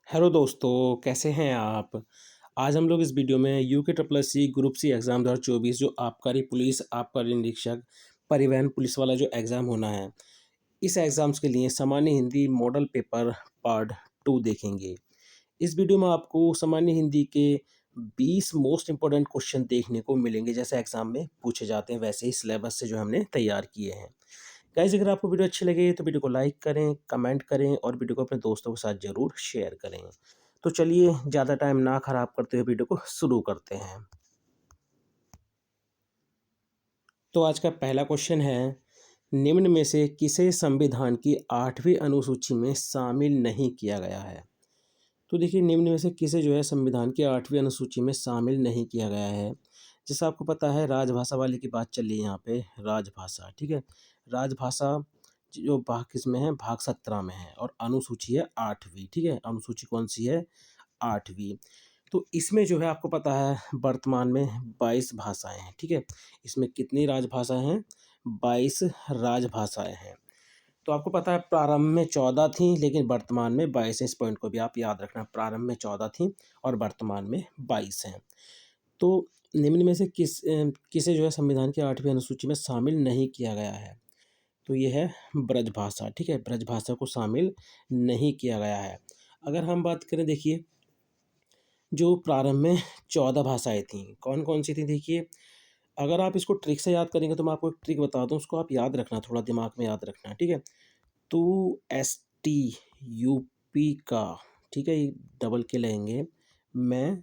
Hello दोस्तों, कैसे हैं आप? आज हम लोग इस वीडियो में UK triple S C group C exam 2024 जो आबकारी पुलिस, आबकारी निरीक्षक, परिवहन पुलिस वाला जो एग्ज़ाम होना है, इस एग्ज़ाम्स के लिए सामान्य हिंदी मॉडल पेपर पार्ट 2 देखेंगे। इस वीडियो में आपको सामान्य हिंदी के 20 मोस्ट इम्पोर्टेंट क्वेश्चन देखने को मिलेंगे, जैसे एग्ज़ाम में पूछे जाते हैं, वैसे ही सिलेबस से जो हमने तैयार किए हैं। गाइस, अगर आपको वीडियो अच्छी लगे तो वीडियो को लाइक करें, कमेंट करें और वीडियो को अपने दोस्तों के साथ ज़रूर शेयर करें। तो चलिए ज़्यादा टाइम ना ख़राब करते हुए वीडियो को शुरू करते हैं। तो आज का पहला क्वेश्चन है, निम्न में से किसे संविधान की 8वीं अनुसूची में शामिल नहीं किया गया है? तो देखिए, निम्न में से किसे जो है संविधान की 8वीं अनुसूची में शामिल नहीं किया गया है? जैसा आपको पता है, राजभाषा वाले की बात चल रही है यहाँ पे, राजभाषा, ठीक है? राजभाषा जो भाग किसमें है? भाग 17 में है और अनुसूची है 8वीं, ठीक है? अनुसूची कौन-सी है? 8वीं। तो इसमें जो है आपको पता है वर्तमान में 22 भाषाएँ हैं, ठीक है? इसमें कितनी राजभाषाएँ हैं? 22 राजभाषाएँ हैं। तो आपको पता है प्रारंभ में 14 थीं, लेकिन वर्तमान में 22 हैं। इस पॉइंट को भी आप याद रखना, प्रारंभ में 14 थीं और वर्तमान में 22 हैं। तो निम्न में से किसे जो है संविधान की 8वीं अनुसूची में शामिल नहीं किया गया है? तो ये है ब्रजभाषा, ठीक है? ब्रजभाषा को शामिल नहीं किया गया है। अगर हम बात करें, देखिए, जो प्रारंभ में 14 भाषाएँ थीं, कौन-कौन सी थीं? देखिए, अगर आप इसको ट्रिक से याद करेंगे तो मैं आपको एक ट्रिक बता दूँ, उसको आप याद रखना, थोड़ा दिमाग में याद रखना, ठीक है? तो एसटी, यूपी का, ठीक है? ये डबल के लेंगे, मैं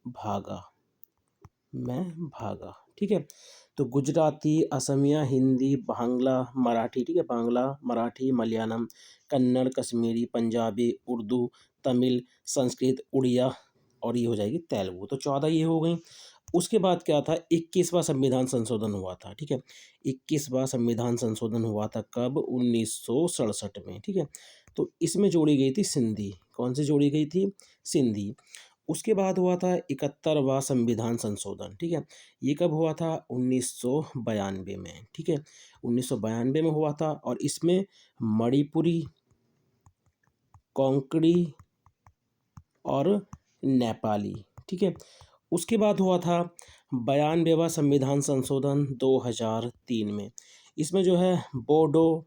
भागा, मैं भागा, ठीक है? तो गुजराती, असमिया, हिंदी, बांग्ला, मराठी, ठीक है? बांग्ला, मराठी, मलयालम, कन्नड़, कश्मीरी, पंजाबी, उर्दू, तमिल, संस्कृत, उड़िया और ये हो जाएगी तेलुगु। तो 14 ये हो गई। उसके बाद क्या था? 21वां संविधान संशोधन हुआ था, ठीक है? 21वां संविधान संशोधन हुआ था कब? 1967 में, ठीक है? तो इसमें जोड़ी गई थी सिंधी। कौन-सी जोड़ी गई थी? सिंधी। उसके बाद हुआ था 71वां संविधान संशोधन, ठीक है? ये कब हुआ था? 1992 में, ठीक है? 1992 में हुआ था और इसमें मणिपुरी, कोंकणी और नेपाली, ठीक है? उसके बाद हुआ था 92वां संविधान संशोधन 2003 में। इसमें जो है बोडो,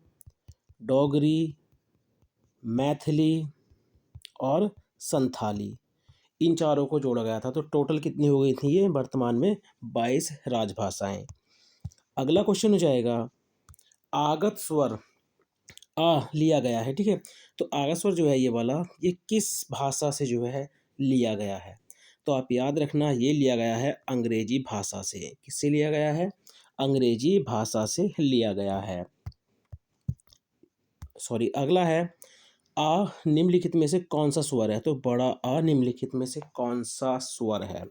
डोगरी, मैथिली और संथाली, इन चारों को जोड़ा गया था। तो टोटल कितनी हो गई थी ये? वर्तमान में 22 राजभाषाएँ। अगला क्वेश्चन हो जाएगा, आगत स्वर लिया गया है, ठीक है? तो आगत स्वर जो है ये वाला, ये किस भाषा से जो है लिया गया है? तो आप याद रखना, ये लिया गया है अंग्रेजी भाषा से। किससे लिया गया है? अंग्रेजी भाषा से लिया गया है। सॉरी, अगला है, निम्नलिखित में से कौन-सा स्वर है? तो बड़ा निम्नलिखित में से कौन-सा स्वर है?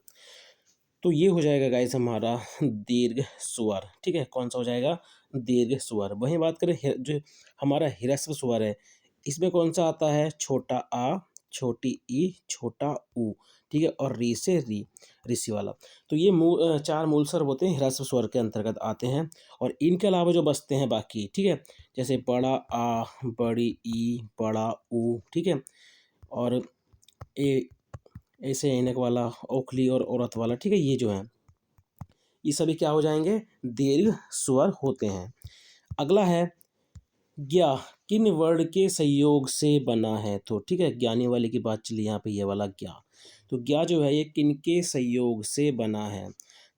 तो ये हो जाएगा गाइस हमारा दीर्घ स्वर, ठीक है? कौन-सा हो जाएगा? दीर्घ स्वर। वहीं बात करें जो हमारा ह्रस्व स्वर है, इसमें कौन-सा आता है? छोटा आ, छोटी ई, छोटा ऊ, ठीक है? और री से री, ऋषि वाला। तो ये 4 मूल स्वर होते हैं, ह्रस्व स्वर के अंतर्गत आते हैं और इनके अलावा जो बचते हैं बाकी, ठीक है? जैसे बड़ा आ, बड़ी ई, बड़ा ऊ, ठीक है? और ए ऐसे ऐनक वाला, ओखली और औरत वाला, ठीक है? ये जो है, ये सभी क्या हो जाएँगे? दीर्घ स्वर होते हैं। अगला है, ज्ञ किन वर्ण के संयोग से बना है? तो ठीक है, ज्ञानी वाले की बात चली यहाँ पे, ये वाला ज्ञ। तो ज्ञ जो है ये किनके संयोग से बना है?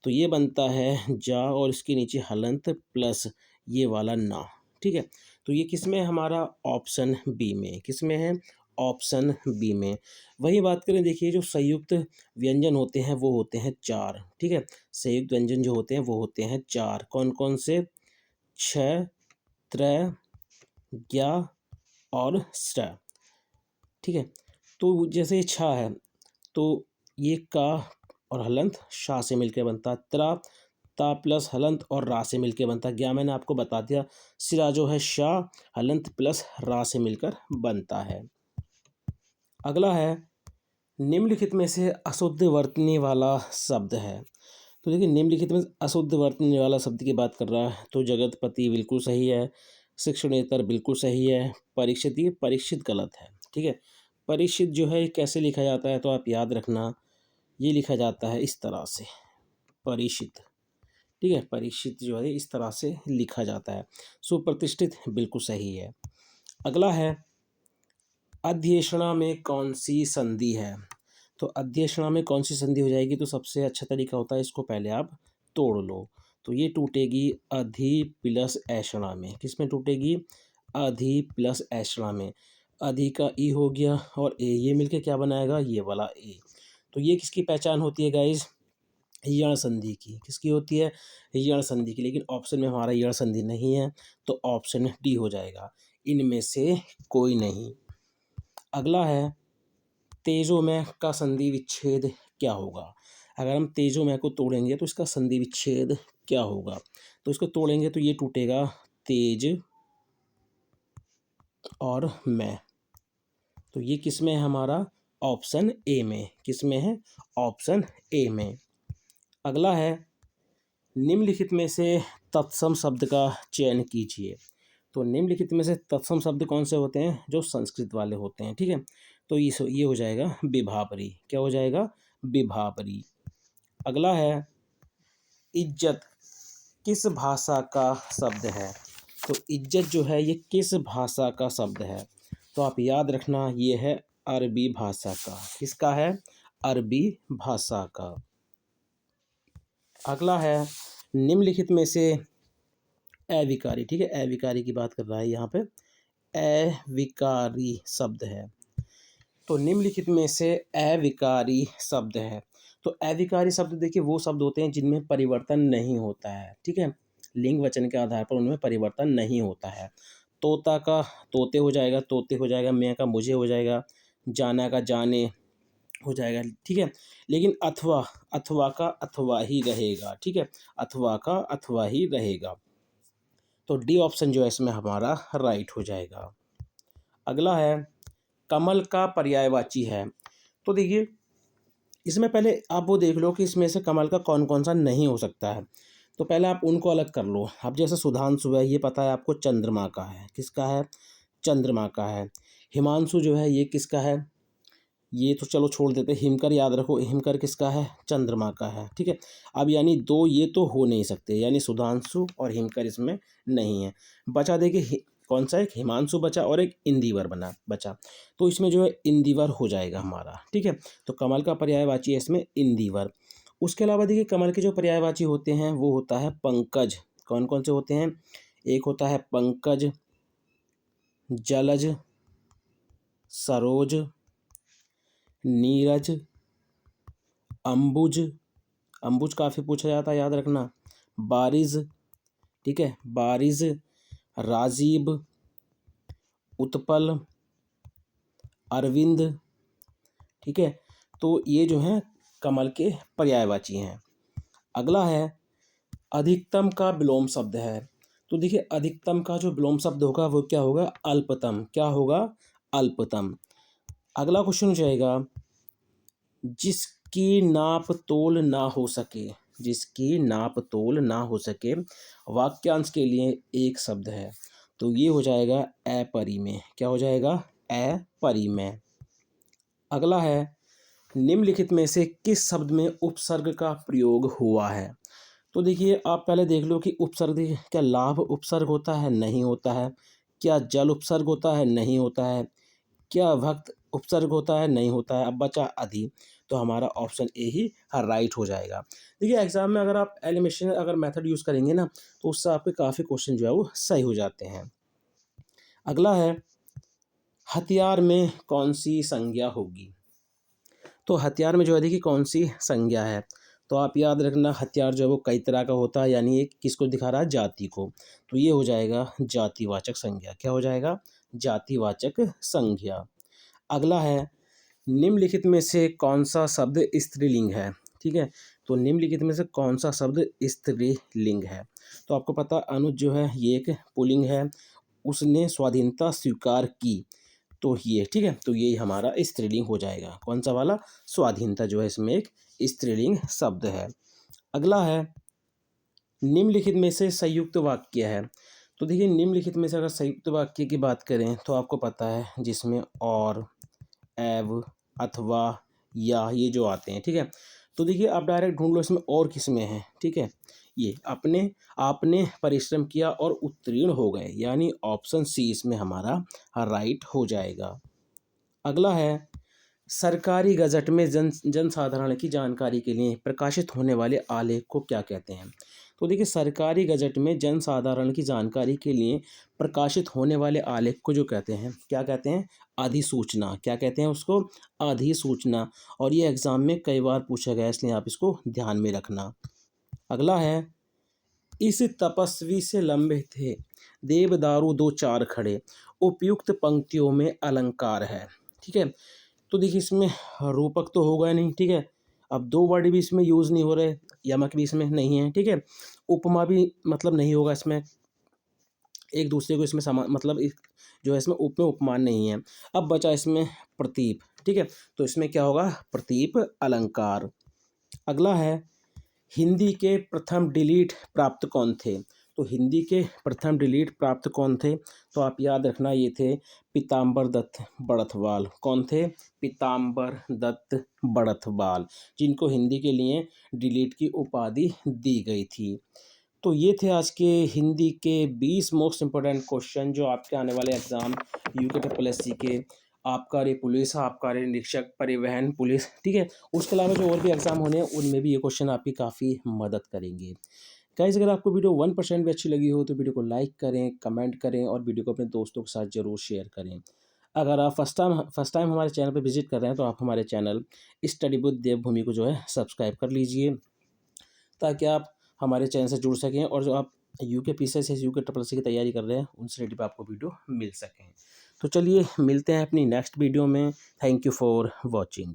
तो ये बनता है जा और इसके नीचे हलंत प्लस ये वाला ना, ठीक है? तो ये किसमें है? हमारा ऑप्शन बी में। किसमें है? ऑप्शन बी में। वहीं बात करें, देखिए, जो संयुक्त व्यंजन होते हैं वो होते हैं 4, ठीक है? संयुक्त व्यंजन जो होते हैं वो होते हैं 4। कौन-कौन से? छ, त्र, ज्ञ और स्र, ठीक है? तो जैसे ये छ है, तो ये का और हलंत शा से मिलकर बनता है। त्रा, ता प्लस हलंत और रा से मिलकर बनता है। ज्ञ मैंने आपको बता दिया। सिरा जो है शा, हलंत प्लस रा से मिलकर बनता है। अगला है, निम्नलिखित में से अशुद्ध वर्तनी वाला शब्द है? तो देखिए, निम्नलिखित में अशुद्ध वर्तनी वाला शब्द की बात कर रहा है, तो जगतपति बिल्कुल सही है, शिक्षणेतर बिल्कुल सही है, परीक्षित, ये परीक्षित गलत है, ठीक है? परिचित जो है कैसे लिखा जाता है, तो आप याद रखना, ये लिखा जाता है इस तरह से, परिचित। ठीक है, परिचित जो है इस तरह से लिखा जाता है। सुप्रतिष्ठित बिल्कुल सही है। अगला है, अध्येषणा में कौन सी संधि है? तो अध्येषणा में कौन सी संधि हो जाएगी? तो सबसे अच्छा तरीका होता है, इसको पहले आप तोड़ लो। तो ये टूटेगी अधि प्लस ऐषणा में। किस में टूटेगी? अधि प्लस ऐषणा में। अधि का ई हो गया और ए, ये मिलके क्या बनाएगा? ये वाला ए। तो ये किसकी पहचान होती है गाइज? यण संधि की। किसकी होती है? यण संधि की। लेकिन ऑप्शन में हमारा यण संधि नहीं है, तो ऑप्शन डी हो जाएगा, इनमें से कोई नहीं। अगला है, तेजोमय का संधि विच्छेद क्या होगा? अगर हम तेजोमय को तोड़ेंगे तो इसका संधि विच्छेद क्या होगा? तो इसको तोड़ेंगे तो ये टूटेगा तेज और मैं। तो ये किस में है हमारा? ऑप्शन ए में। किस में है? ऑप्शन ए में। अगला है, निम्नलिखित में से तत्सम शब्द का चयन कीजिए। तो निम्नलिखित में से तत्सम शब्द कौन से होते हैं? जो संस्कृत वाले होते हैं। ठीक है, तो ये हो जाएगा विभावरी। क्या हो जाएगा? विभावरी। अगला है, इज्जत किस भाषा का शब्द है? तो इज्जत जो है ये किस भाषा का शब्द है? तो आप याद रखना, ये है अरबी भाषा का। किसका है? अरबी भाषा का। अगला है, निम्नलिखित में से अविकारी। ठीक है, अविकारी की बात कर रहा है यहाँ पे। अविकारी शब्द है। तो निम्नलिखित में से अविकारी शब्द है। तो अविकारी शब्द देखिए वो शब्द होते हैं जिनमें परिवर्तन नहीं होता है। ठीक है, लिंग वचन के आधार पर उनमें परिवर्तन नहीं होता है। तोता का तोते हो जाएगा, तोते हो जाएगा। मैं का मुझे हो जाएगा, जाना का जाने हो जाएगा। ठीक है, लेकिन अथवा, अथवा का अथवा ही रहेगा। ठीक है, अथवा का अथवा ही रहेगा। तो डी ऑप्शन जो है इसमें हमारा राइट हो जाएगा। अगला है, कमल का पर्यायवाची है। तो देखिए इसमें पहले आप वो देख लो कि इसमें से कमल का कौन कौन सा नहीं हो सकता है। तो पहले आप उनको अलग कर लो। अब जैसे सुधांशु है, ये पता है आपको चंद्रमा का है। किसका है? चंद्रमा का है। हिमांशु जो है ये किसका है? ये तो चलो छोड़ देते। हिमकर याद रखो, हिमकर किसका है? चंद्रमा का है। ठीक है, अब यानी दो ये तो हो नहीं सकते, यानी सुधांशु और हिमकर इसमें नहीं है। बचा देखिए कौन सा? एक हिमांशु बचा और एक इंदिवर बचा। तो इसमें जो है इंदिवर हो जाएगा हमारा। ठीक है, तो कमल का पर्यायवाची है इसमें इंदिवर। उसके अलावा देखिए कमल के जो पर्यायवाची होते हैं वो होता है पंकज। कौन कौन से होते हैं? एक होता है पंकज, जलज, सरोज, नीरज, अंबुज। अंबुज काफ़ी पूछा जाता है, याद रखना। बारिज। ठीक है, बारिज, राजीव, उत्पल, अरविंद। ठीक है, तो ये जो हैं कमल के पर्यायवाची हैं। अगला है, अधिकतम का विलोम शब्द है। तो देखिए अधिकतम का जो विलोम शब्द होगा वो क्या होगा? अल्पतम। क्या होगा? अल्पतम। अगला क्वेश्चन हो जाएगा, जिसकी नाप तोल ना हो सके। जिसकी नाप तोल ना हो सके वाक्यांश के लिए एक शब्द है। तो ये हो जाएगा अपरिमेय। क्या हो जाएगा? अपरिमेय। अगला है, निम्नलिखित में से किस शब्द में उपसर्ग का प्रयोग हुआ है? तो देखिए आप पहले देख लो कि उपसर्ग, क्या लाभ उपसर्ग होता है? नहीं होता है। क्या जल उपसर्ग होता है? नहीं होता है। क्या भक्त उपसर्ग होता है? नहीं होता है। अब बचा अधि, तो हमारा ऑप्शन ए ही राइट हो जाएगा। देखिए एग्जाम में अगर आप एलिमिनेशन अगर मेथड यूज़ करेंगे ना, तो उससे आपके काफ़ी क्वेश्चन जो है वो सही हो जाते हैं। अगला है, हथियार में कौन सी संज्ञा होगी? तो हथियार में जो है देखिए कौन सी संज्ञा है? तो आप याद रखना, हथियार जो है वो कई तरह का होता है, यानी एक किसको दिखा रहा है? जाति को। तो ये हो जाएगा जातिवाचक संज्ञा। क्या हो जाएगा? जातिवाचक संज्ञा। अगला है, निम्नलिखित में से कौन सा शब्द स्त्रीलिंग है? ठीक है, तो निम्नलिखित में से कौन सा शब्द स्त्रीलिंग है? तो आपको पता अनुज जो है ये एक पुल्लिंग है, उसने स्वाधीनता स्वीकार की। तो ये ठीक है, तो ये हमारा स्त्रीलिंग हो जाएगा। कौन सा वाला? स्वाधीनता जो है इसमें एक स्त्रीलिंग शब्द है। अगला है, निम्नलिखित में से संयुक्त वाक्य है। तो देखिए निम्नलिखित में से अगर संयुक्त वाक्य की बात करें तो आपको पता है जिसमें और, एव, अथवा, या, ये जो आते हैं, ठीक है। तो देखिए आप डायरेक्ट ढूंढ लो इसमें और किसमें है, ठीक है। ये आपने परिश्रम किया और उत्तीर्ण हो गए, यानी ऑप्शन सी इसमें हमारा राइट हो जाएगा। अगला है, सरकारी गज़ट में जनसाधारण की जानकारी के लिए प्रकाशित होने वाले आलेख को क्या कहते हैं? तो देखिए सरकारी गज़ट में जनसाधारण की जानकारी के लिए प्रकाशित होने वाले आलेख को जो कहते हैं, क्या कहते हैं? अधिसूचना। क्या कहते हैं उसको? अधिसूचना। और ये एग्ज़ाम में कई बार पूछा गया है, इसलिए आप इसको ध्यान में रखना। अगला है, इस तपस्वी से लंबे थे देवदारू दो चार खड़े, उपयुक्त पंक्तियों में अलंकार है, ठीक है। तो देखिए इसमें रूपक तो होगा नहीं, ठीक है। अब दो वर्ड भी इसमें यूज़ नहीं हो रहे, यमक भी इसमें नहीं है, ठीक है। उपमा भी मतलब नहीं होगा इसमें, एक दूसरे को इसमें समा मतलब एक जो है इसमें में उपमान नहीं है। अब बचा इसमें प्रतीप, ठीक है। तो इसमें क्या होगा? प्रतीप अलंकार। अगला है, हिंदी के प्रथम डिलीट प्राप्त कौन थे? तो हिंदी के प्रथम डिलीट प्राप्त कौन थे? तो आप याद रखना, ये थे पीताम्बर दत्त बड़थवाल। कौन थे? पीताम्बर दत्त बड़थवाल, जिनको हिंदी के लिए डिलीट की उपाधि दी गई थी। तो ये थे आज के हिंदी के 20 मोस्ट इम्पोर्टेंट क्वेश्चन जो आपके आने वाले एग्ज़ाम UKSSC के आबकारी पुलिस, आबकारी निरीक्षक, परिवहन पुलिस, ठीक है। उसके अलावा जो और भी एग्ज़ाम होने हैं उनमें भी ये क्वेश्चन आपकी काफ़ी मदद करेंगे। गाइस अगर आपको वीडियो 1% भी अच्छी लगी हो तो वीडियो को लाइक करें, कमेंट करें और वीडियो को अपने दोस्तों के साथ ज़रूर शेयर करें। अगर आप फर्स्ट टाइम हमारे चैनल पर विजिट कर रहे हैं तो आप हमारे चैनल स्टडी विद देवभूमि को जो है सब्सक्राइब कर लीजिए, ताकि आप हमारे चैनल से जुड़ सकें और जो आप UKPSS या UKSSC की तैयारी कर रहे हैं उनसे रिलेटेड आपको वीडियो मिल सकें। तो चलिए मिलते हैं अपनी नेक्स्ट वीडियो में। Thank you for watching.